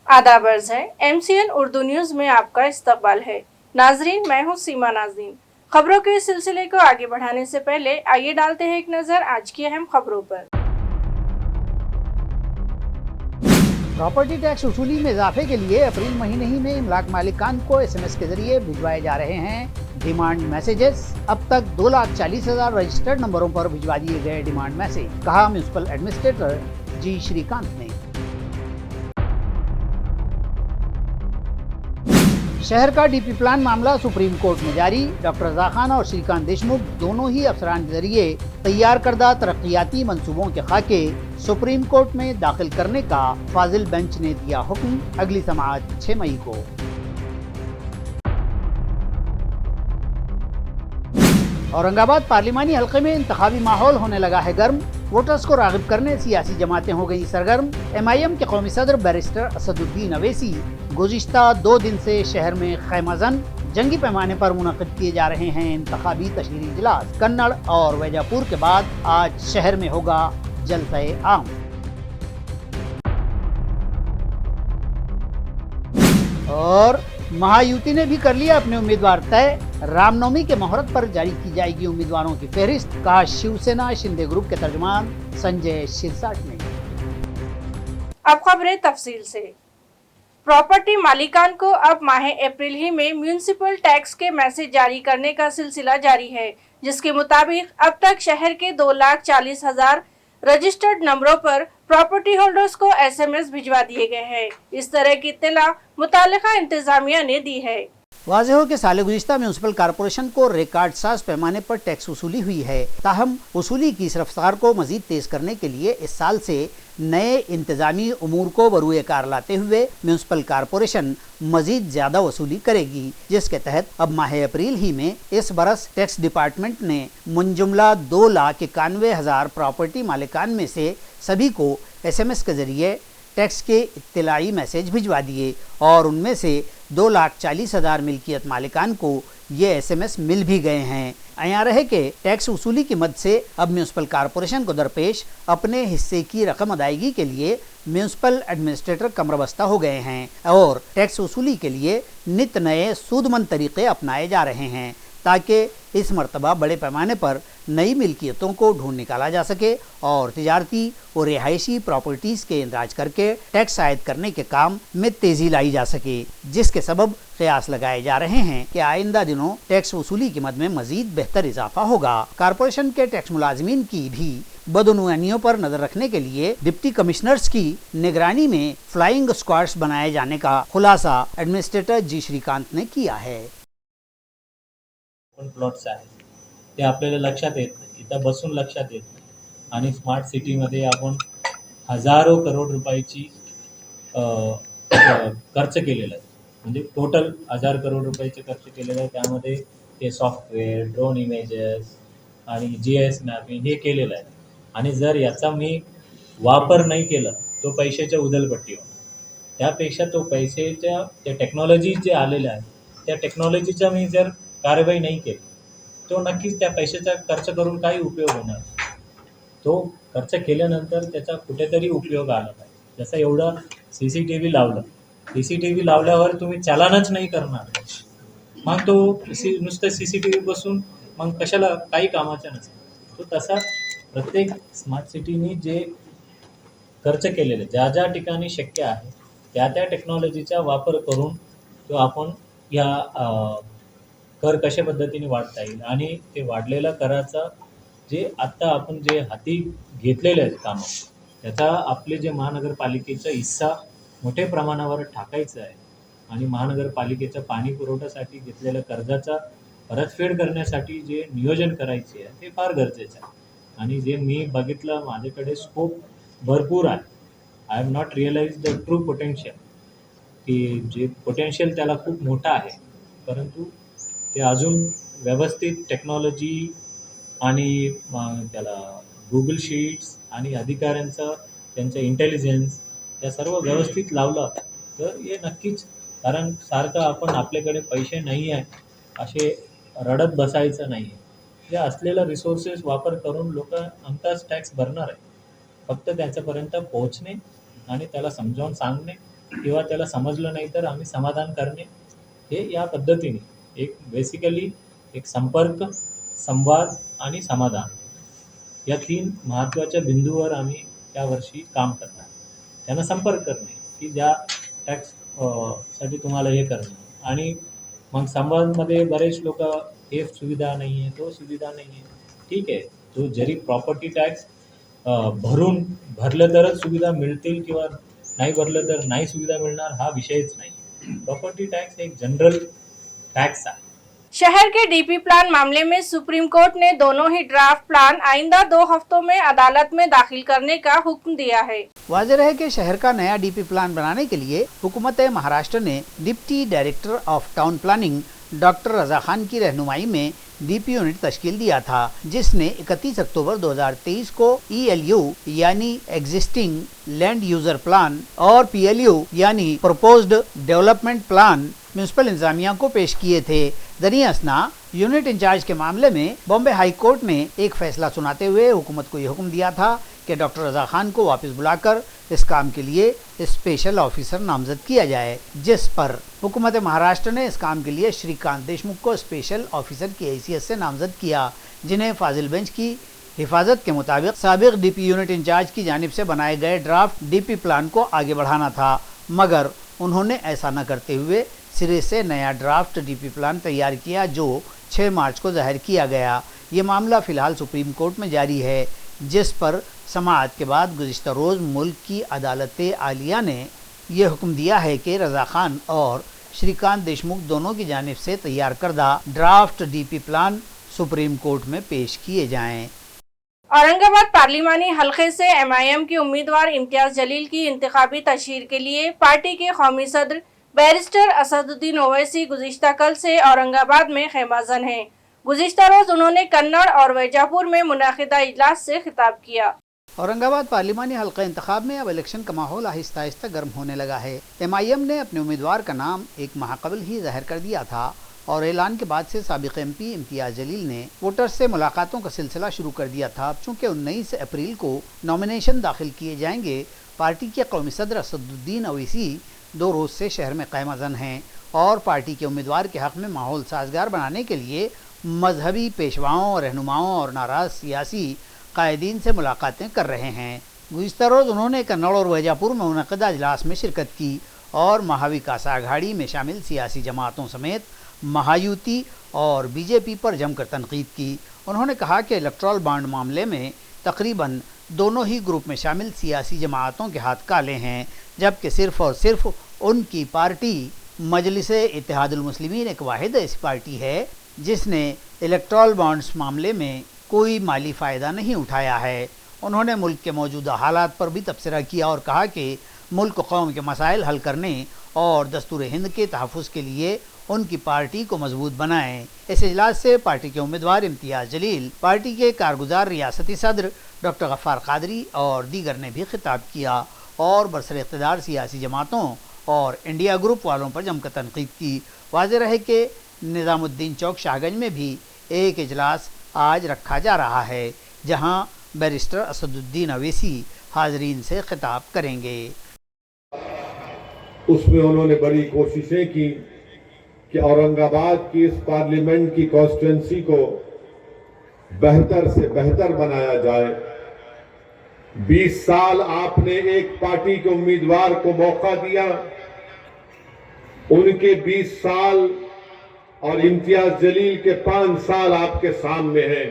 आदाब अर्ज़ है। MCN उर्दू न्यूज़ में आपका इस्तकबाल है। नाजरीन, मैं हूँ सीमा नाजरीन। खबरों के सिलसिले को आगे बढ़ाने से पहले आइए डालते हैं एक नज़र आज की अहम खबरों पर। प्रॉपर्टी टैक्स वसूली में इजाफे के लिए अप्रैल महीने ही में इमलाक मालिकान को SMS के जरिए भिजवाए जा रहे हैं डिमांड मैसेजेस। अब तक 2,40,000 रजिस्टर्ड नंबरों पर भिजवा दिए गए डिमांड मैसेज, कहा म्यूनिसिपल एडमिनिस्ट्रेटर जी श्रीकांत ने। शहर का DP प्लान मामला सुप्रीम कोर्ट में जारी। डॉक्टर रजा खान और श्रीकांत देशमुख दोनों ही अफसरान के जरिए तैयार करदा तरक्याती मंसूबों के खाके सुप्रीम कोर्ट में दाखिल करने का फाजिल बेंच ने दिया हुक्म। अगली समाअत 6 मई को। औरंगाबाद पार्लिमानी हल्के में इंतखाबी माहौल होने लगा है गर्म। वोटर्स को राग़िब करने सियासी जमातें हो गई सरगर्म। MIM के कौमी सदर बैरिस्टर असदुद्दीन अवैसी गुज़िश्ता 2 दिन से शहर में खैमाजन जंगी पैमाने पर मुनक़िद किए जा रहे हैं इंतखाबी तशहीरी इजलास। कन्नड़ और वैजापुर के बाद आज शहर में होगा जलसा-ए आम। और महायुति ने भी कर लिया अपने उम्मीदवार तय। रामनवमी के मुहूर्त पर जारी की जाएगी उम्मीदवारों की फहरिस्त, कहा शिवसेना शिंदे ग्रुप के तर्जुमान संजय शिरसाट ने। अब खबरें तफसील से। प्रॉपर्टी मालिकान को अब माह अप्रैल ही में म्यूनिसिपल टैक्स के मैसेज जारी करने का सिलसिला जारी है, जिसके मुताबिक अब तक शहर के 2,40,000 रजिस्टर्ड नंबरों पर प्रॉपर्टी होल्डर्स को SMS भिजवा दिए गए हैं। इस तरह की इत्तला मुतालिका इंतजामिया ने दी है। वाज़ेह हो कि साल गुज़िश्ता म्यूनिसिपल कॉरपोरेशन को रिकॉर्ड साज पैमाने पर टैक्स वसूली हुई है। ताहम वसूली की इस रफ्तार को मजीद तेज करने के लिए इस साल से नए इंतजामी उमूर को बरूए कार लाते हुए म्यूनिसिपल कॉरपोरेशन मजीद ज्यादा वसूली करेगी, जिसके तहत अब माह अप्रैल ही में इस बरस टैक्स डिपार्टमेंट ने मुंजुमला 2,91,000 प्रॉपर्टी मालिकान में से सभी को SMS के जरिए टैक्स के इत्तलाई मैसेज भिजवा दिए और उनमें से 2,40,000 मिल्कियत मालिकान को ये SMS मिल भी गए हैं। आया रहे कि टैक्स वसूली की मद से अब म्यूनिसिपल कॉरपोरेशन को दरपेश अपने हिस्से की रकम अदायगी के लिए म्यूनिसिपल एडमिनिस्ट्रेटर कमरबस्ता हो गए हैं और टैक्स वसूली के लिए नित नए सूदमंद तरीके अपनाए जा रहे हैं, ताकि इस मरतबा बड़े पैमाने पर नई मिल्कियतों को ढूंढ निकाला जा सके और तिजारती और रिहायशी प्रॉपर्टीज़ के इंदराज करके टैक्स आयद करने के काम में तेज़ी लाई जा सके, जिसके सबब कयास लगाए जा रहे हैं कि आइंदा दिनों टैक्स वसूली की मद में मजीद बेहतर इजाफा होगा। कॉरपोरेशन के टैक्स मुलाजमीन की भी बदनुआनियों पर नजर रखने के लिए डिप्टी कमिश्नर्स की निगरानी में फ्लाइंग स्क्वाड्स बनाए जाने का खुलासा एडमिनिस्ट्रेटर जी श्रीकांत ने किया है। प्लॉट्स आहेत ते आपल्याला लक्षात येत नाही, इथं बसून लक्षात येत नाही आणि स्मार्ट सिटीमध्ये आपण हजारो करोड रुपयाची खर्च केलेला आहे, म्हणजे टोटल 1000 करोड रुपयाचे खर्च केलेले आहे। त्यामध्ये ते सॉफ्टवेअर, ड्रोन इमेजेस आणि GIS मॅपिंग हे केलेलं आहे आणि जर याचा मी वापर नाही केला तो पैशाच्या उधलपट्टीवर, त्यापेक्षा तो पैशाच्या त्या टेक्नॉलॉजी जे आलेल्या आहेत त्या टेक्नॉलॉजीचा मी जर कार्यवाही नाही केली तो नक्कीच त्या पैशाचा खर्च करून काही उपयोग होणार। तो खर्च केल्यानंतर त्याचा कुठेतरी उपयोग आला पाहिजे। जसं एवढं CCTV लावलं, CCTV लावल्यावर तुम्ही चालानच नाही करणार, मग तो नुसतं CCTV बसून मग कशाला काही कामाचा नसेल। तो तसा प्रत्येक स्मार्ट सिटीनी जे खर्च केलेले ज्या ज्या ठिकाणी शक्य आहे त्या त्या टेक्नॉलॉजीचा वापर करून तो आपण या कर कशा पद्धतीने वाढता येईल आणि ते वाढलेला कराचा जे आत्ता आपण जे हाती घेतलेले आहेत कामं, त्याचा आपले जे महानगरपालिकेचा हिस्सा मोठ्या प्रमाणावर टाकायचा आहे आणि महानगरपालिकेच्या पाणी पुरवठ्यासाठी घेतलेल्या कर्जाचा परतफेड करण्यासाठी जे नियोजन करायचे आहे ते फार गरजेचं आहे। आणि जे मी बघितलं माझ्याकडे स्कोप भरपूर आहे। I have not realise the true potential, की जे पोटेन्शियल त्याला खूप मोठा आहे, परंतु ते अजून व्यवस्थित टेक्नॉलॉजी आणि त्याला गुगल शीट्स आणि अधिकाऱ्यांचं त्यांचं इंटेलिजन्स त्या सर्व व्यवस्थित लावलं तर हे नक्कीच, कारण सारखं आपण आपल्याकडे पैसे नाही आहे असे रडत बसायचं नाही आहे। जे असलेला रिसोर्सेस वापर करून लोक आमचाच टॅक्स भरणार आहे, फक्त त्याच्यापर्यंत पोहोचणे आणि त्याला समजावून सांगणे किंवा त्याला समजलं नाही तर आम्ही समाधान करणे, हे या पद्धतीने एक बेसिकली एक संपर्क, संवाद आणि समाधान या 3 महत्त्वाच्या बिंदूवर आम्ही यावर्षी काम करणार. त्यांना संपर्क करणे, की ज्या टॅक्स साठी तुम्हाला हे करणं, आणि मग संवादमध्ये बरेच लोक हे सुविधा नाही आहे, तो सुविधा नाही आहे. ठीक आहे, तो जरी प्रॉपर्टी टॅक्स भरलं तरच सुविधा मिळतील किंवा नाही भरलं तर नाही सुविधा मिळणार, हा विषयच नाही. प्रॉपर्टी टॅक्स एक जनरल टैक्स है। शहर के डीपी प्लान मामले में सुप्रीम कोर्ट ने दोनों ही ड्राफ्ट प्लान आइंदा 2 हफ्तों में अदालत में दाखिल करने का हुक्म दिया है। वाज़ेह है कि शहर का नया डीपी प्लान बनाने के लिए हुकूमत महाराष्ट्र ने deputy director of town planning doctor Raza Khan की रहनुमाई में डीपी यूनिट तश्कील दिया था, जिसने 31 अक्टूबर 2023 को ELU यानी एग्जिस्टिंग लैंड यूजर प्लान और PLU यानी प्रपोज्ड डेवलपमेंट प्लान म्यूनसिपल इंतजामिया को पेश किए थे। दरिया असना यूनिट इंचार्ज के मामले में बॉम्बे हाई कोर्ट ने एक फैसला सुनाते हुए हुकूमत को यह हुक्म दिया था कि डॉक्टर रजा खान को वापस बुलाकर इस काम के लिए स्पेशल ऑफिसर नामजद किया जाए, जिस पर हुकूमत महाराष्ट्र ने इस काम के लिए श्रीकांत देशमुख को स्पेशल ऑफिसर की हैसियत से नामजद किया, जिन्हें फाजिल बेंच की हिफाजत के मुताबिक साबिक डीपी यूनिट इंचार्ज की जानिब से बनाए गए ड्राफ्ट डीपी प्लान को आगे बढ़ाना था, मगर उन्होंने ऐसा न करते हुए सिरे से नया ड्राफ्ट डीपी प्लान तैयार किया, जो 6 मार्च को जाहिर किया गया। ये मामला फ़िलहाल सुप्रीम कोर्ट में जारी है, जिस पर समाअत के बाद गुज़िश्ता रोज़ मुल्क की अदालत आलिया ने यह हुक्म दिया है कि रज़ा खान और श्रीकांत देशमुख दोनों की जानिब से तैयार करदा draft DP plan supreme court में पेश किए जाएं। औरंगाबाद पार्लिमानी हलके से MIM के उम्मीदवार इम्तियाज जलील की इंतखाबी तशहीर के लिए पार्टी के कौमी सदर बैरिस्टर असदुद्दीन ओवैसी गुज़िश्ता कल से औरंगाबाद में खैमाजन हैं। गुज़िश्ता रोज उन्होंने कन्नड़ और वैजापुर में मुनाकिदा इजलास से खिताब किया। औरंगाबाद पार्लिमानी हल्का इंतखाब में अब इलेक्शन का माहौल आहिस्ता आहिस्ता गर्म होने लगा है। MIM ने अपने उम्मीदवार का नाम एक माह कबल ही जाहिर कर दिया था और ऐलान के बाद से साबिक MP इम्तियाज जलील ने वोटर्स से मुलाकातों का सिलसिला शुरू कर दिया था। चूँकि 19 अप्रैल को नॉमिनेशन दाखिल किए जाएंगे, पार्टी के कौमी सदर असदुद्दीन ओवैसी 2 रोज़ से शहर में क़ायम हैं और पार्टी के उम्मीदवार के हक़ में माहौल साजगार बनाने के लिए मजहबी पेशवाओं, रहनुमाओं और नाराज़ सियासी कायदीन से मुलाकातें कर रहे हैं। गुज़िश्ता रोज़ उन्होंने कन्नड़ और वैजापुर में मुनक़दा इजलास में शिरकत की और महाविकास आघाड़ी में शामिल सियासी जमातों समेत महायुति और BJP पर जमकर तनकीद की। उन्होंने कहा कि इलेक्ट्रल बॉन्ड मामले में तकरीबन दोनों ही ग्रुप में शामिल सियासी जमातों के हाथ काले हैं, जबकि सिर्फ़ और सिर्फ उनकी पार्टी मजलिस इत्तेहादुल मुस्लिमीन एक वाहिद ऐसी पार्टी है जिसने इलेक्ट्रल बॉन्ड्स मामले में कोई माली फ़ायदा नहीं उठाया है। उन्होंने मुल्क के मौजूदा हालात पर भी तबसरा किया और कहा कि मुल्क कौम के मसाइल हल करने और दस्तूर हिंद के तहफ़्फ़ुज़ के लिए उनकी पार्टी को मजबूत बनाएं। इस इजलास से पार्टी के उम्मीदवार इम्तियाज जलील, पार्टी के कारगुजार रियासती सदर डॉक्टर गफ़ार क़ादरी और दीगर ने भी खिताब किया और बरसर इक़्तिदार सियासी जमातों और इंडिया ग्रुप वालों पर जमकर तनकीद की। वाज़ेह रहे कि निज़ामुद्दीन चौक शाहगंज में भी एक इजलास आज रखा जा रहा है, जहां बैरिस्टर असदुद्दीन ओवैसी हाज़रीन से खिताब करेंगे। उसमें उन्होंने बड़ी कोशिशें की कि औरंगाबाद की इस पार्लियामेंट की कॉन्स्टिट्यूंसी को बेहतर से बेहतर बनाया जाए। 20 साल आपने एक पार्टी के उम्मीदवार को मौका दिया, उनके 20 साल और इम्तियाज जलील के 5 साल आपके सामने हैं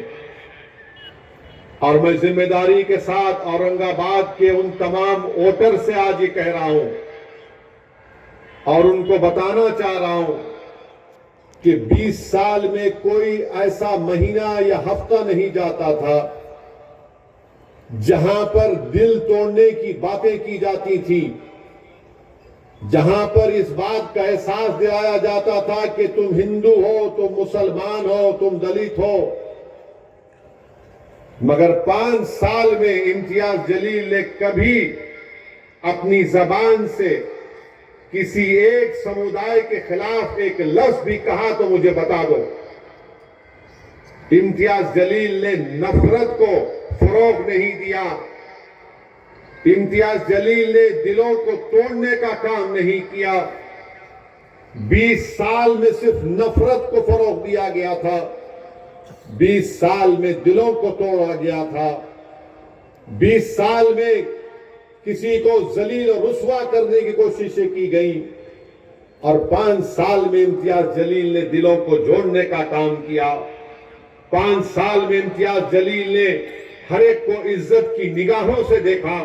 और मैं जिम्मेदारी के साथ औरंगाबाद के उन तमाम वोटर से आज ये कह रहा हूं और उनको बताना चाह रहा हूं कि 20 साल में कोई ऐसा महीना या हफ्ता नहीं जाता था जहां पर दिल तोड़ने की बातें की जाती थी, जहां पर इस बात का एहसास दिलाया जाता था कि तुम हिंदू हो, तुम मुसलमान हो, तुम दलित हो। मगर 5 साल में इम्तियाज जलील ने कभी अपनी जबान से किसी एक समुदाय के खिलाफ एक लफ्ज भी कहा तो मुझे बता दो। इम्तियाज जलील ने नफरत को फरोग नहीं दिया। इम्तियाज जलील ने दिलों को तोड़ने का काम नहीं किया। 20 साल में सिर्फ नफरत को फरोग दिया गया था, 20 साल में दिलों को तोड़ा गया था, 20 साल में किसी को जलील और रुस्वा करने की कोशिशें की गई, और 5 साल में इम्तियाज जलील ने दिलों को जोड़ने का काम किया। 5 साल में इम्तियाज जलील ने हर एक को इज्जत की निगाहों से देखा।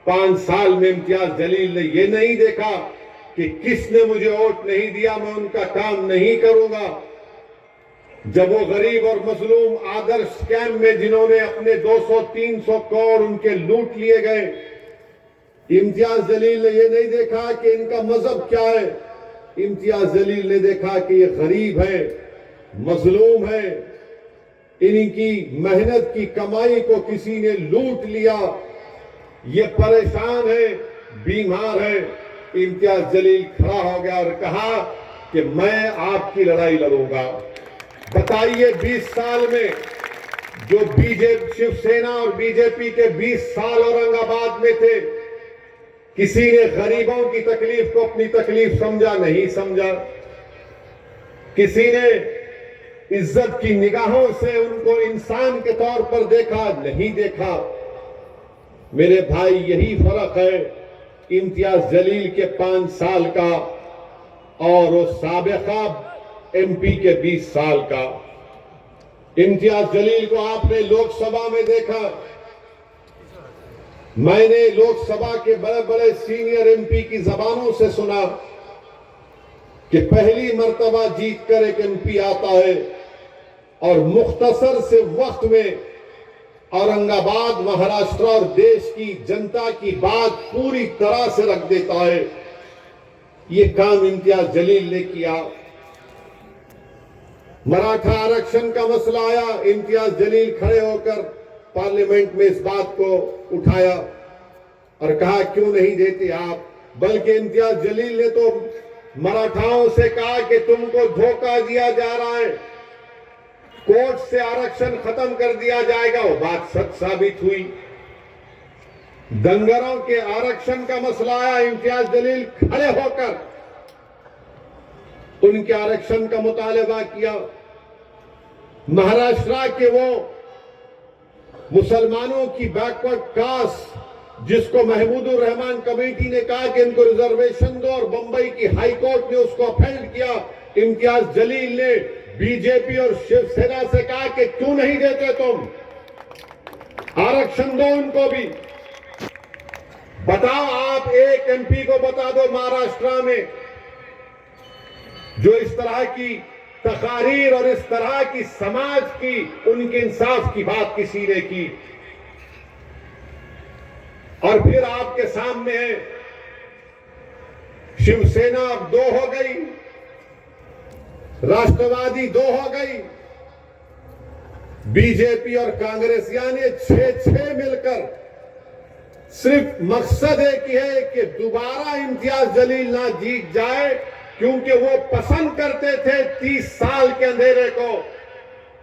5 साल में इम्तियाज जलील ने यह नहीं देखा कि किसने मुझे वोट नहीं दिया मैं उनका काम नहीं करूंगा। जब वो गरीब और मजलूम आदर्श स्कैम में जिन्होंने अपने 200-300 करोड़ उनके लूट लिए गए, इम्तियाज जलील ने यह नहीं देखा कि इनका मजहब क्या है। इम्तियाज जलील ने देखा कि ये गरीब है, मजलूम है, इनकी मेहनत की कमाई को किसी ने लूट लिया, ये परेशान है, बीमार है। इम्तियाज जलील खड़ा हो गया और कहा कि मैं आपकी लड़ाई लड़ूंगा। बताइए 20 साल में जो बीजेपी, शिवसेना और बीजेपी के 20 साल औरंगाबाद में थे, किसी ने गरीबों की तकलीफ को अपनी तकलीफ समझा नहीं समझा, किसी ने इज्जत की निगाहों से उनको इंसान के तौर पर देखा नहीं देखा। मेरे भाई यही फर्क है इम्तियाज जलील के 5 साल का और वो साबिका एमपी के 20 साल का। इम्तियाज जलील को आपने लोकसभा में देखा, मैंने लोकसभा के बड़े बड़े सीनियर एमपी की जबानों से सुना कि पहली मर्तबा जीत कर एक एमपी आता है और मुख्तसर से वक्त में औरंगाबाद, महाराष्ट्र और देश की जनता की बात पूरी तरह से रख देता है। ये काम इम्तियाज जलील ने किया। मराठा आरक्षण का मसला आया, इम्तियाज जलील खड़े होकर पार्लियामेंट में इस बात को उठाया और कहा क्यों नहीं देते आप। बल्कि इम्तियाज जलील ने तो मराठाओं से कहा कि तुमको धोखा दिया जा रहा है, कोर्ट से आरक्षण खत्म कर दिया जाएगा। वो बात सच साबित हुई। दंगरों के आरक्षण का मसला आया, इम्तियाज जलील खड़े होकर उनके आरक्षण का मुतालबा किया। महाराष्ट्र के वो मुसलमानों की बैकवर्ड कास्ट जिसको महमूदुर रहमान कमेटी ने कहा कि इनको रिजर्वेशन दो और बंबई की हाई कोर्ट ने उसको अफेंड किया, इम्तियाज जलील ने बीजेपी और शिवसेना से कहा कि क्यों नहीं देते तुम, आरक्षण दो उनको भी। बताओ आप एक एमपी को बता दो महाराष्ट्र में जो इस तरह की तकारीर और इस तरह की समाज की उनके इंसाफ की बात किसी ने की। और फिर आपके सामने है शिवसेना अब 2 हो गई, राष्ट्रवादी 2 हो गई, बीजेपी और कांग्रेस यानी 6-6 मिलकर सिर्फ मकसद एक ही है कि दोबारा इम्तियाज जलील ना जीत जाए, क्योंकि वो पसंद करते थे 30 साल के अंधेरे को।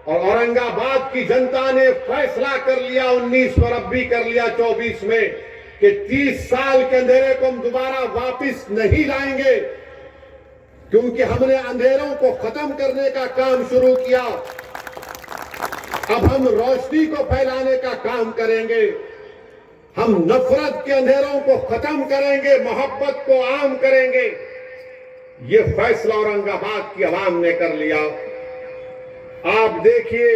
और औरंगाबाद की जनता ने फैसला कर लिया 19 और अब भी कर लिया 24 में कि 30 साल के अंधेरे को हम दोबारा वापस नहीं लाएंगे, क्योंकि हमने अंधेरों को खत्म करने का काम शुरू किया। अब हम रोशनी को फैलाने का काम करेंगे, हम नफरत के अंधेरों को खत्म करेंगे, मोहब्बत को आम करेंगे। ये फैसला औरंगाबाद की आवाम ने कर लिया। आप देखिए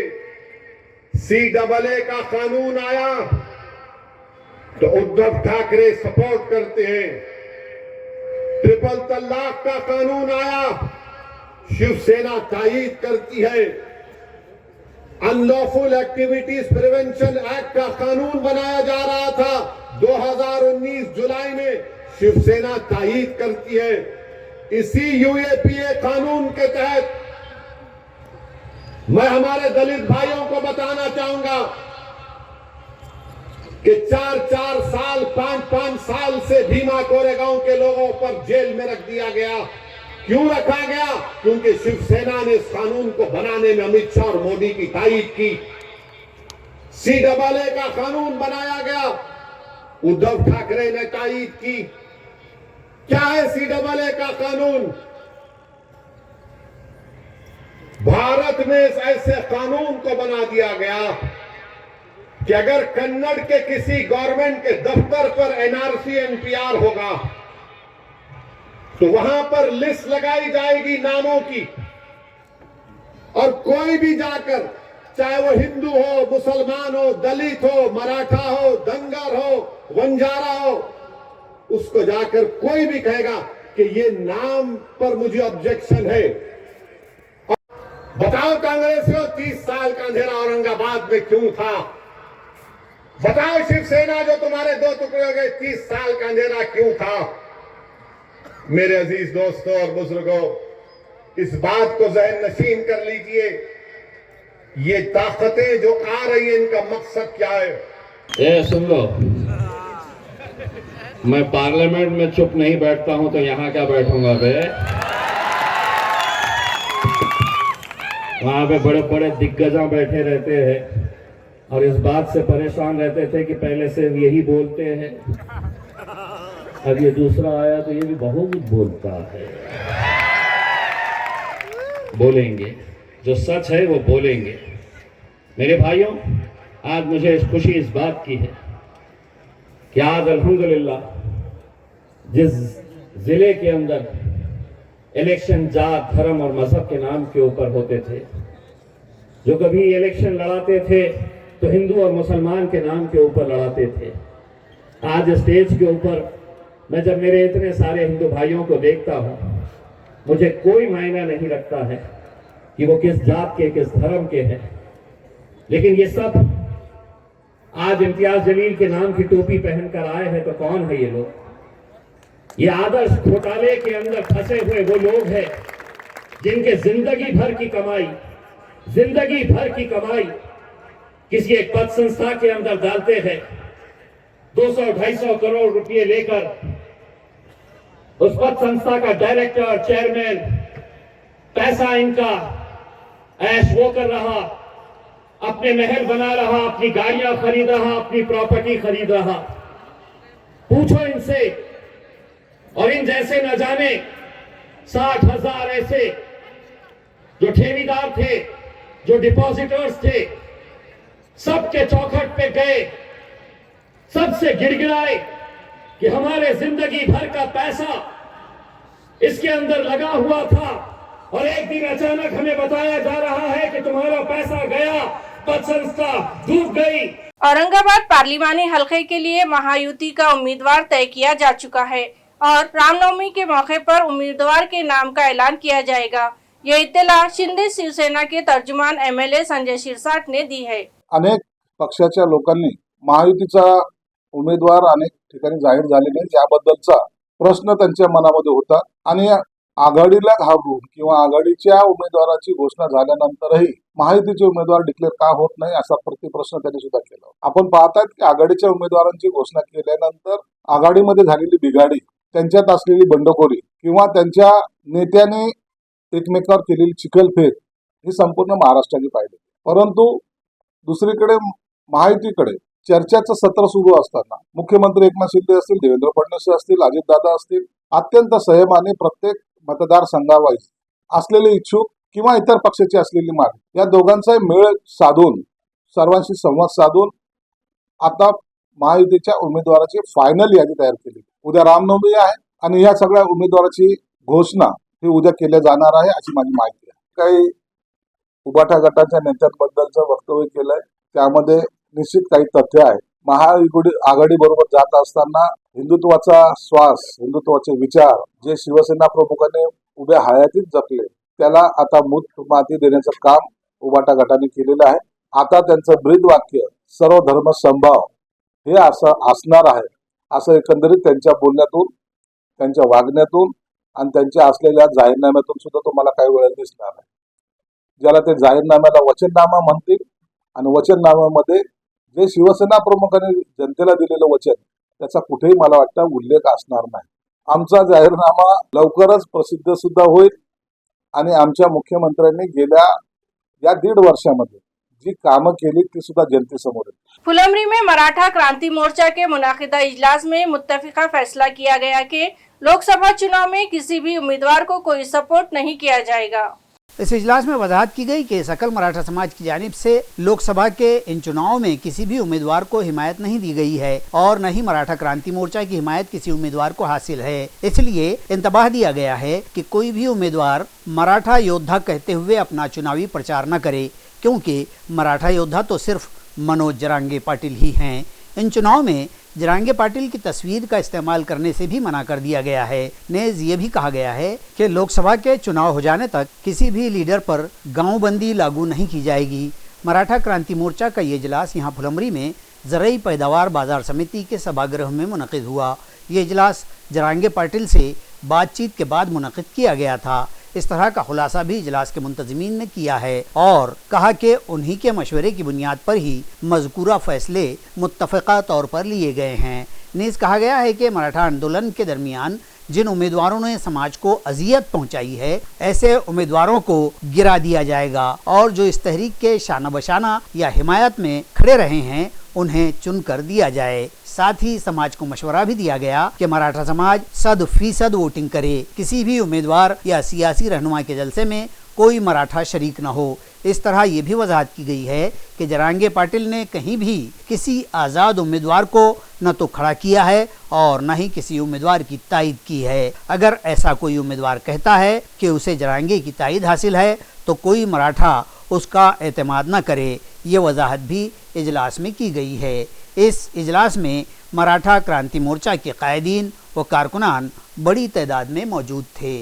CAA का कानून आया तो उद्धव ठाकरे सपोर्ट करते हैं। ट्रिपल तलाक का कानून आया, शिवसेना तायीद करती है। अनलॉफुल एक्टिविटीज प्रिवेंशन एक्ट का कानून बनाया जा रहा था 2019 जुलाई में, शिवसेना तायीद करती है। इसी UAPA कानून के तहत मैं हमारे दलित भाइयों को बताना चाहूंगा कि 4-4 साल 5-5 साल से भीमा कोरेगांव के लोगों पर जेल में रख दिया गया। क्यों रखा गया? क्योंकि शिवसेना ने इस कानून को बनाने में अमित शाह और मोदी की तायीद की। CAA का कानून बनाया गया उद्धव ठाकरे ने तायीद की। क्या है CAA का कानून? भारत में ऐसे कानून को बना दिया गया कि अगर कन्नड़ के किसी गवर्नमेंट के दफ्तर पर NRC NPR होगा तो वहां पर लिस्ट लगाई जाएगी नामों की, और कोई भी जाकर, चाहे वो हिंदू हो, मुसलमान हो, दलित हो, मराठा हो, धनगर हो, वंजारा हो, उसको जाकर कोई भी कहेगा कि ये नाम पर मुझे ऑब्जेक्शन है। बताओ कांग्रेसियों, 30 साल का अंधेरा औरंगाबाद में क्यों था? बताओ शिवसेना, जो तुम्हारे दो टुकड़े हो गए, 30 साल का अंधेरा क्यों था? मेरे अजीज दोस्तों और बुजुर्गों, इस बात को जहन नशीन कर लीजिए, ये ताकतें जो आ रही हैं, इनका मकसद क्या है? ए सुन लो, मैं पार्लियामेंट में चुप नहीं बैठता हूं तो यहां क्या बैठूंगा बे? वहां पे बड़े बड़े दिग्गजा बैठे रहते हैं और इस बात से परेशान रहते थे कि पहले से यही बोलते हैं, अब ये दूसरा आया तो ये भी बहुत बोलता है। बोलेंगे, जो सच है वो बोलेंगे। मेरे भाइयों, आज मुझे खुशी इस बात की है कि आज अल्हम्दुलिल्लाह जिस जिले के अंदर इलेक्शन जात, धर्म और मजहब के नाम के ऊपर होते थे, जो कभी इलेक्शन लड़ाते थे तो हिंदू और मुसलमान के नाम के ऊपर लड़ाते थे, आज स्टेज के ऊपर मैं जब मेरे इतने सारे हिंदू भाइयों को देखता हूं, मुझे कोई मायना नहीं रखता है कि वो किस जात के, किस धर्म के हैं, लेकिन ये सब आज इम्तियाज जलील के नाम की टोपी पहनकर आए हैं। तो कौन है ये लोग? ये आदर्श घोटाले के अंदर फंसे हुए वो लोग हैं जिनके जिंदगी भर की कमाई किसी एक पद संस्था के अंदर डालते हैं। 200-250 करोड़ रुपए लेकर उस पद संस्था का डायरेक्टर, चेयरमैन, पैसा इनका ऐश वो कर रहा, अपने महल बना रहा, अपनी गाड़ियां खरीद रहा, अपनी प्रॉपर्टी खरीद रहा। पूछो इनसे, और इन जैसे न जाने 60,000 ऐसे जो ठेवीदार थे, जो डिपॉजिटर्स थे, सबके चौखट पे गए, सबसे गिड़गिड़ाए कि हमारे जिंदगी भर का पैसा इसके अंदर लगा हुआ था, और एक दिन अचानक हमें बताया जा रहा है कि तुम्हारा पैसा गया, पद संस्था डूब गई। औरंगाबाद पार्लिमानी हलके के लिए महायुति का उम्मीदवार तय किया जा चुका है और रामनवमी के मौके पर उम्मीदवार के नाम का ऐलान किया जाएगा। यह इत्तला शिंदे शिवसेना के तर्जुमान MLA संजय शिरसाट ने दी है। अनेक पक्षाच्या लोकांनी महायुतीचा उमेदवार अनेक ठिकाणी जाहीर झालेले, याबद्दलचा प्रश्न त्यांच्या मनामध्ये होता आणि आघाडीला घाबरून किंवा आघाडीच्या उमेदवाराची घोषणा झाल्यानंतरही महायुतीचे उमेदवार डिक्लेअर का होत नाही, असा प्रतिप्रश्न त्यांनी सुद्धा केला। आपण पाहतात की आघाडीच्या उमेदवारांची घोषणा केल्यानंतर आघाडीमध्ये झालेली बिघाडी, त्यांच्यात असलेली बंडखोरी किंवा त्यांच्या नेत्याने एकमेकावर केलेली चिखलफेक ही संपूर्ण महाराष्ट्राने पाहिली। परंतु दुसरीकडे महायुतीकडे चर्चेचं सत्र सुरू असताना मुख्यमंत्री एकनाथ शिंदे असतील, देवेंद्र फडणवीस असतील, अजितदादा असतील, अत्यंत संयमाने प्रत्येक मतदारसंघावाईज असलेले इच्छुक किंवा इतर पक्षाची असलेली मागणी, या दोघांचा मेळ साधून, सर्वांशी संवाद साधून आता महायुतीच्या उमेदवाराची फायनल यादी तयार केली। उद्या रामनवमी आहे आणि या सगळ्या उमेदवाराची घोषणा ही उद्या केल्या जाणार आहे, अशी माझी माहिती आहे। काही उबाटा गटाच्या नेत्यांबद्दलचं वक्तव्य केलंय, त्यामध्ये निश्चित काही तथ्य आहे। महाआघाडी बरोबर जात असताना हिंदुत्वाचा श्वास, हिंदुत्वाचे विचार जे शिवसेना प्रमुखांनी उभ्या हयातीत जपले, त्याला आता मूत माती देण्याचं काम उबाटा गटाने केलेलं आहे। आता त्यांचं ब्रीद वाक्य सर्व धर्म समभाव हे असं असणार आहे, असं एकंदरीत त्यांच्या बोलण्यातून, त्यांच्या वागण्यातून आणि त्यांच्या असलेल्या जाहीरनाम्यातून सुद्धा तुम्हाला काही वेळ दिसणार आहे। ज्याला ते जाहीरनाम्याला वचननामा म्हणतील आणि वचननाम्यामध्ये जे शिवसेना प्रमुखांनी जनतेला दिलेलं वचन, त्याचा कुठेही मला वाटतं उल्लेख असणार नाही। आमचा जाहीरनामा लवकरच प्रसिद्ध सुद्धा होईल आणि आमच्या मुख्यमंत्र्यांनी गेल्या या 1.5 वर्षामध्ये जी कामं केली ती सुद्धा जनतेसमोर आहेत. फुलंब्री में मराठा क्रांति मोर्चा के मुनाकिदा इजलास में मुत्तफिका फैसला किया गया कि लोकसभा चुनाव में किसी भी उम्मीदवार को कोई सपोर्ट नहीं किया जाएगा। इस इजलास में वजाहत की गई कि सकल मराठा समाज की जानिब से लोकसभा के इन चुनावों में किसी भी उम्मीदवार को हिमायत नहीं दी गई है और न ही मराठा क्रांति मोर्चा की हिमायत किसी उम्मीदवार को हासिल है। इसलिए इंतबाह दिया गया है कि कोई भी उम्मीदवार मराठा योद्धा कहते हुए अपना चुनावी प्रचार न करे, क्योंकि मराठा योद्धा तो सिर्फ मनोज जरांगे पाटिल ही हैं। इन चुनाव में जरांगे पाटिल की तस्वीर का इस्तेमाल करने से भी मना कर दिया गया है। नेज़ ये भी कहा गया है कि लोकसभा के चुनाव हो जाने तक किसी भी लीडर पर गांवबंदी लागू नहीं की जाएगी। मराठा क्रांति मोर्चा का ये इजलास यहाँ फुलंब्री में ज़रई पैदावार बाजार समिति के सभागृह में मुनक़िद हुआ। ये इजलास जरांगे पाटिल से बातचीत के बाद मुनक़िद किया गया था। इस तरह का खुलासा भी इजलास के मुंतज़मीन ने किया है और कहा कि उन्हीं के मशवरे की बुनियाद पर ही मज़कूरा फैसले मुत्तफ़क़ा तौर पर लिए गए हैं। नीज़ कहा गया है कि मराठा आंदोलन के दरमियान जिन उम्मीदवारों ने समाज को अजियत पहुंचाई है, ऐसे उम्मीदवारों को गिरा दिया जाएगा और जो इस तहरीक के शाना बशाना या हिमायत में खड़े रहे हैं उन्हें चुन कर दिया जाए। साथ ही समाज को मशवरा भी दिया गया कि मराठा समाज 100% वोटिंग करे। किसी भी उम्मीदवार या सियासी रहनुमा के जलसे में कोई मराठा शरीक न हो। इस तरह ये भी वजाहत की गई है कि जरांगे पाटिल ने कहीं भी किसी आज़ाद उम्मीदवार को न तो खड़ा किया है और न ही किसी उम्मीदवार की तायद की है। अगर ऐसा कोई उम्मीदवार कहता है कि उसे जरांगे की तायद हासिल है तो कोई मराठा उसका एतमाद न करे। ये वजाहत भी इजलास में की गई है। इस इजलास में मराठा क्रांति मोर्चा के कायदीन व कारकुनान बड़ी तादाद में मौजूद थे।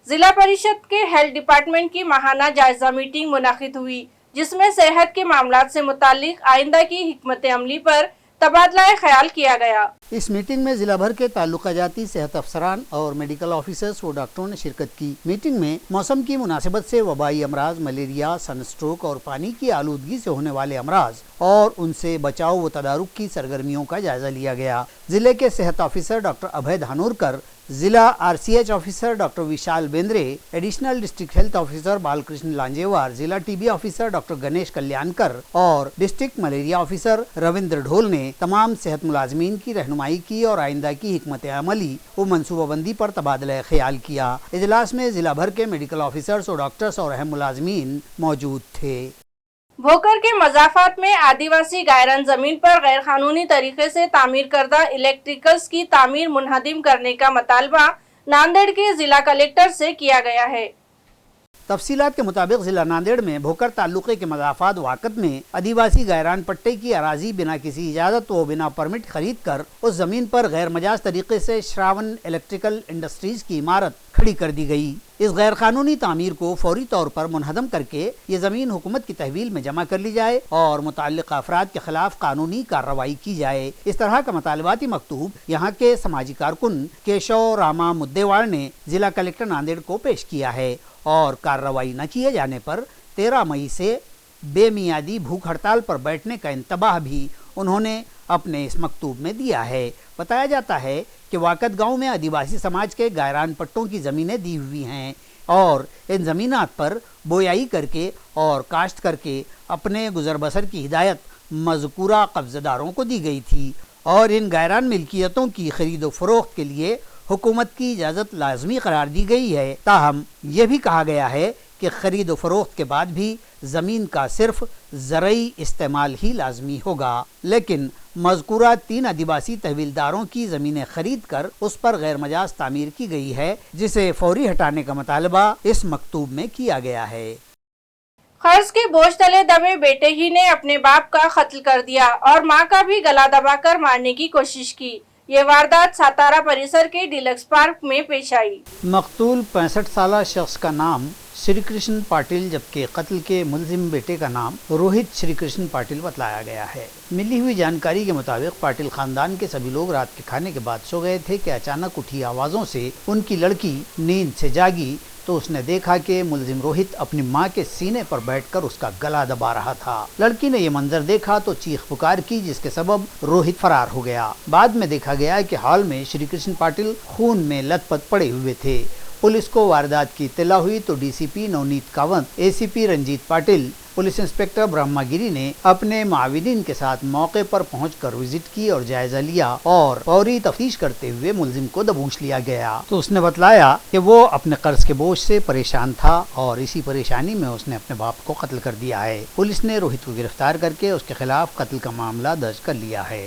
जिला परिषद के हेल्थ डिपार्टमेंट की माहाना जायजा मीटिंग मुनाकिद हुई, जिसमें सेहत के मामलात से मुतालिक आइंदा की हिकमत अमली पर तबादला ख्याल किया गया। इस मीटिंग में जिला भर के ताल्लुका जाती सेहत अफसरान और मेडिकल ऑफिसर्स व डॉक्टरों ने शिरकत की। मीटिंग में मौसम की मुनासिबत से वबाई अमराज, मलेरिया, सनस्ट्रोक और पानी की आलूदगी से होने वाले अमराज और उनसे बचाव व तदारुक की सरगर्मियों का जायजा लिया गया। जिले के सेहत ऑफिसर डॉक्टर अभय धानोरकर, जिला RCH officer doctor Vishal Bendre, additional district health officer Balkrishna Lanjewar, जिला TB officer doctor Ganesh Kalyankar और डिस्ट्रिक्ट मलेरिया ऑफिसर रविंद्र ढोल ने तमाम सेहत मुलाजमीन की रहनुमाई की और आइंदा की हिकमत अमली व मनसूबाबंदी पर तबादला ख्याल किया। इजलास में जिला भर के मेडिकल ऑफिसर्स और डॉक्टर्स और अहम मुलाजमीन मौजूद थे। भोकर के मजाफात में आदिवासी गायरन जमीन पर गैर कानूनी तरीके से तामीर करदा इलेक्ट्रिकल्स की तामीर मुनहदिम करने का मुतालबा नांदेड़ के जिला कलेक्टर से किया गया है। तफसीलात के मुताबिक जिला नांदेड़ में भोकर ताल्लुके के मजाफात वाकत में आदिवासी गायरान पट्टे की अराजी बिना किसी इजाज़त व बिना परमिट खरीद कर उस जमीन पर गैर मजाज तरीके से श्रावण इलेक्ट्रिकल इंडस्ट्रीज की इमारत खड़ी कर दी गई। इस गैर कानूनी तामीर को फौरी तौर पर मुनहदम करके ये जमीन हुकूमत की तहवील में जमा कर ली जाए और मुताल्लिक़ अफराद के खिलाफ कानूनी कार्रवाई की जाए। इस तरह का मतलबाती मकतूब यहाँ के समाजी कारकुन केशव रामा मुद्देवाड़ ने जिला कलेक्टर नांदेड़ को पेश किया है और कार्रवाई न किए जाने पर 13 मई से बेमियादी भूख हड़ताल पर बैठने का इंतबाह भी उन्होंने अपने इस मकतूब में दिया है। बताया जाता है कि वाकत गांव में आदिवासी समाज के गायरान पट्टों की ज़मीनें दी हुई हैं और इन ज़मीनात पर बोयाई करके और काश्त करके अपने गुजर बसर की हिदायत मज़कूरा कब्ज़दारों को दी गई थी और इन गायरान मिल्कियतों की खरीद व फरोख्त के लिए हुकूमत की इजाज़त लाजमी करार दी गई है। ताहम यह भी कहा गया है कि खरीद व फरोख्त के बाद भी ज़मीन का सिर्फ ज़रई इस्तेमाल ही लाजमी होगा, लेकिन मज़कूरा 3 आदिवासी तहवीलदारों की ज़मीनें खरीद कर उस पर गैर मजाज तामीर की गई है, जिसे फौरी हटाने का मुतालबा इस मकतूब में किया गया है। कर्ज के बोझ तले दबे बेटे ही ने अपने बाप का कत्ल कर दिया और मां का भी गला दबाकर मारने की कोशिश की। ये वारदात सातारा परिसर के डीलक्स पार्क में पेश आई। मकतूल 65 साला शख्स का नाम श्री कृष्ण पाटिल जबकि कत्ल के मुलजिम बेटे का नाम रोहित श्री कृष्ण पाटिल बतलाया गया है। मिली हुई जानकारी के मुताबिक पाटिल खानदान के सभी लोग रात के खाने के बाद सो गए थे कि अचानक उठी आवाज़ों से उनकी लड़की नींद से जागी तो उसने देखा कि मुलजिम रोहित अपनी मां के सीने पर बैठकर उसका गला दबा रहा था। लड़की ने यह मंजर देखा तो चीख पुकार की, जिसके सबब रोहित फरार हो गया। बाद में देखा गया कि हॉल में श्री कृष्ण पाटिल खून में लथपथ पड़े हुए थे। पुलिस को वारदात की इत्तला हुई तो DCP Navneet Kawant, ACP Ranjit Patil, police inspector Brahmagiri ने अपने माविदीन के साथ मौके पर पहुंचकर विजिट की और जायजा लिया और फौरी तफ्तीश करते हुए मुलजिम को दबोच लिया गया। तो उसने बतलाया कि वो अपने कर्ज के बोझ से परेशान था और इसी परेशानी में उसने अपने बाप को कत्ल कर दिया है। पुलिस ने रोहित को गिरफ्तार करके उसके खिलाफ कत्ल का मामला दर्ज कर लिया है।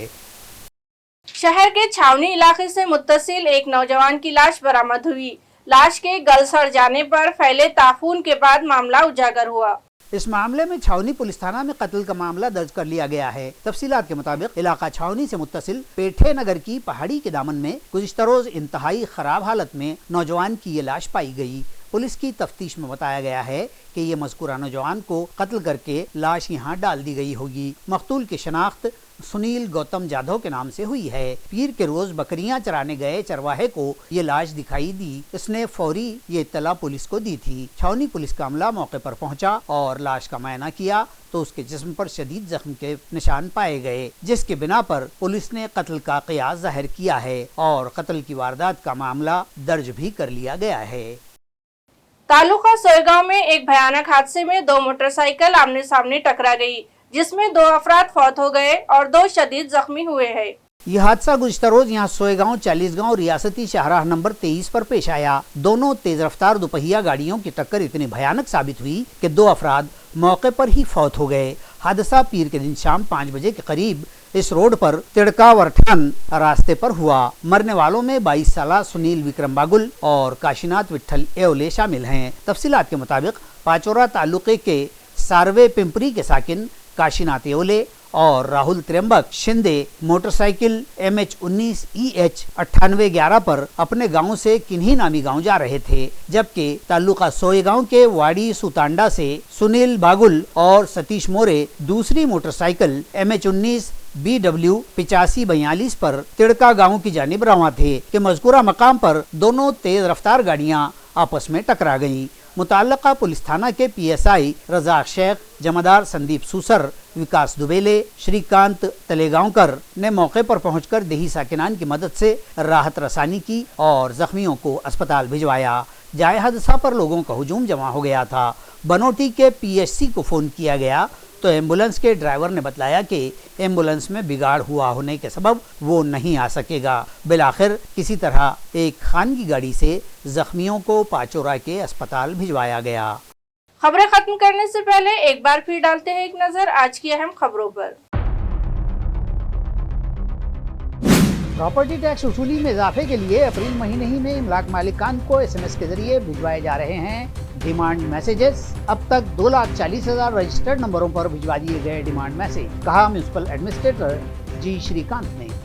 शहर के छावनी इलाके से मुत्तसिल एक नौजवान की लाश बरामद हुई। लाश के गल सड़ जाने पर फैले ताफून के बाद मामला उजागर हुआ। इस मामले में छावनी पुलिस थाना में कत्ल का मामला दर्ज कर लिया गया है। तफसीलात के मुताबिक इलाका छावनी से मुत्तसिल पेठे नगर की पहाड़ी के दामन में गुज़िश्ता रोज इंतहाई खराब हालत में नौजवान की ये लाश पाई गई। पुलिस की तफ्तीश में बताया गया है कि ये मज़कूरा नौजवान को कत्ल करके लाश यहाँ डाल दी गई होगी। मकतूल की शनाख्त सुनील गौतम जाधव के नाम से हुई है। पीर के रोज बकरियां चराने गए चरवाहे को ये लाश दिखाई दी। इसने फौरी ये इत्तला पुलिस को दी थी। छावनी पुलिस का अमला मौके पर पहुंचा और लाश का मुआयना किया तो उसके जिस्म पर शदीद जख्म के निशान पाए गए, जिसके बिना पर पुलिस ने कत्ल का क़ियास जाहिर किया है और कत्ल की वारदात का मामला दर्ज भी कर लिया गया है। तालुका सोयगांव में एक भयानक हादसे में 2 मोटरसाइकिल आमने सामने टकरा गई, जिसमें 2 अफराद फौत हो गए और 2 शदीद जख्मी हुए हैं। यह हादसा गुज़िश्ता रोज यहाँ सोयगांव 40 गांव रियासती शाहराह नंबर 23 पर पेश आया। दोनों तेज रफ्तार दोपहिया गाड़ियों की टक्कर इतनी भयानक साबित हुई कि 2 अफराद मौके पर ही फौत हो गए। हादसा पीर के दिन शाम 5 बजे के करीब इस रोड पर तिड़का वरठान रास्ते पर हुआ। मरने वालों में 22 साला सुनील विक्रम बागुल और काशीनाथ विट्ठल एवले शामिल हैं। तफसीलात के मुताबिक पाचोरा तालुके के सारवे पिंपरी के साकिन काशीनाथ एवले और Rahul Trimbak Shinde motorcycle MH19 EH 9811 पर अपने गांव से किन्ही नामी गांव जा रहे थे, जबकि तालुका सोयगांव के वाड़ी सुतांडा से सुनील बागुल और सतीश मोरे दूसरी मोटरसाइकिल MH19 BW 8542 पर तिड़का गांव की जानिब रवां थे कि मज़कूरा मकाम पर दोनों तेज रफ्तार गाड़ियां आपस में टकरा गईं। मुताल्लिका पुलिस थाना के PSI रज़ाक शेख, जमादार संदीप सूसर, विकास दुबेले, श्रीकांत तलेगांवकर ने मौके पर पहुंचकर देही साकिनान की मदद से राहत रसानी की और जख्मियों को अस्पताल भिजवाया। जाए हादसा पर लोगों का हुजूम जमा हो गया था। बनोटी के PSC को फ़ोन किया गया तो एम्बुलेंस के ड्राइवर ने बतलाया कि एम्बुलेंस में बिगाड़ हुआ होने के सबब वो नहीं आ सकेगा। बिलाखिर किसी तरह एक खानगी गाड़ी से जख्मियों को पाचोरा के अस्पताल भिजवाया गया। खबरें खत्म करने से पहले एक बार फिर डालते हैं एक नजर आज की अहम खबरों पर। प्रॉपर्टी टैक्स वसूली में इजाफे के लिए अप्रैल महीने ही में इमलाक मालिकान को SMS के जरिए भिजवाए जा रहे हैं डिमांड मैसेजेस। अब तक 2,40,000 रजिस्टर्ड नंबरों पर भिजवा दिए गए डिमांड मैसेज, कहा म्यूनिसिपल एडमिनिस्ट्रेटर जी श्रीकांत ने।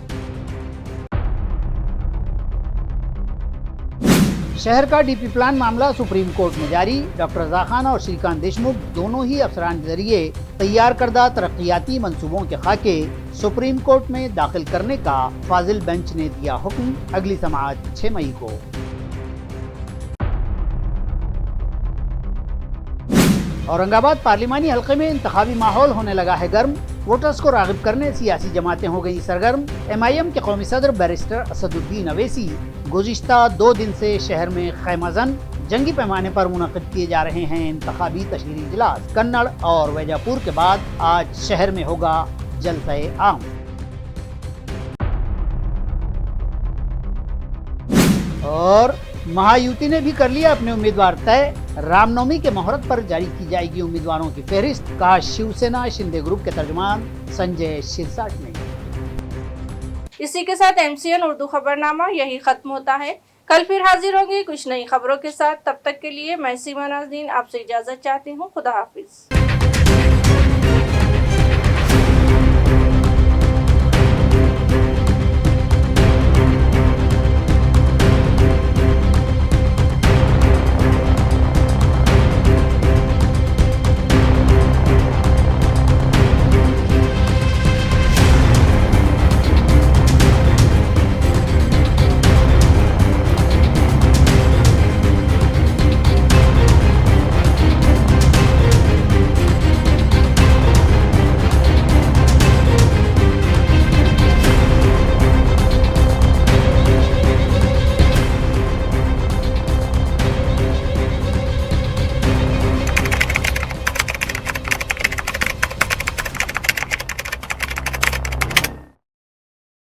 शहर का DP प्लान मामला सुप्रीम कोर्ट में जारी। डॉक्टर रज़ा खान और श्रीकांत देशमुख दोनों ही अफसरान के जरिए तैयार करदा तरक्याती मंसूबों के खाके सुप्रीम कोर्ट में दाखिल करने का फाजिल बेंच ने दिया हुक्म। अगली समाअत 6 मई को। औरंगाबाद पार्लिमानी हल्के में इंतखाबी माहौल होने लगा है गर्म। वोटर्स को राग़िब करने सियासी जमातें हो गई सरगर्म। MIM के कौमी सदर बैरिस्टर असदुद्दीन अवैसी गुज़िश्ता 2 दिन से शहर में खैमाजन जंगी पैमाने पर मुनक़िद किए जा रहे हैं इंतखाबी तशहीरी इजलास। कन्नड़ और वैजापुर के बाद आज शहर में होगा जलसा-ए आम। और महायुति ने भी कर लिया अपने उम्मीदवार तय। रामनवमी के मुहूर्त पर जारी की जाएगी उम्मीदवारों की फहरिस्त, कहा शिवसेना शिंदे ग्रुप के तर्जुमान संजय शिरसाट ने। इसी के साथ MCN उर्दू खबरनामा यही खत्म होता है। कल फिर हाजिर होंगे कुछ नई खबरों के साथ। तब तक के लिए मैं सीमा नाज़रीन आपसे इजाजत चाहती हूँ। खुदा हाफिज।